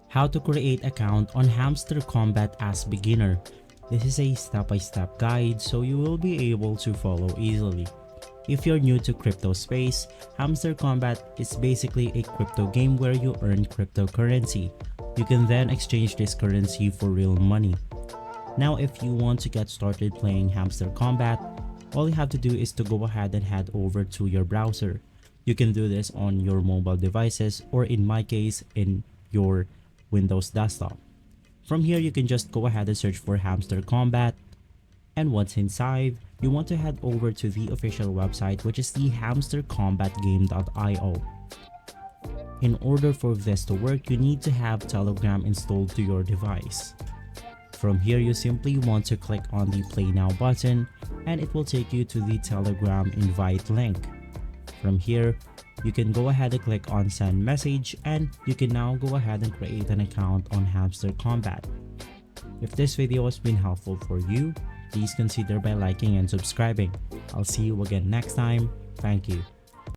How to create account on Hamster Kombat as beginner. This is a step-by-step guide so you will be able to follow easily. If you're new to crypto space, Hamster Kombat is basically a crypto game where you earn cryptocurrency. You can then exchange this currency for real money. Now if you want to get started playing Hamster Kombat, all you have to do is to go ahead and head over to your browser. You can do this on your mobile devices or in my case in your Windows desktop. From here you can just go ahead and search for Hamster Kombat, and once inside, you want to head over to the official website, which is the hamsterkombatgame.io. In order for this to work, you need to have Telegram installed to your device. From here you simply want to click on the Play Now button and it will take you to the Telegram invite link. From here, you can go ahead and click on Send Message and you can now go ahead and create an account on Hamster Kombat. If this video has been helpful for you, please consider by liking and subscribing. I'll see you again next time. Thank you.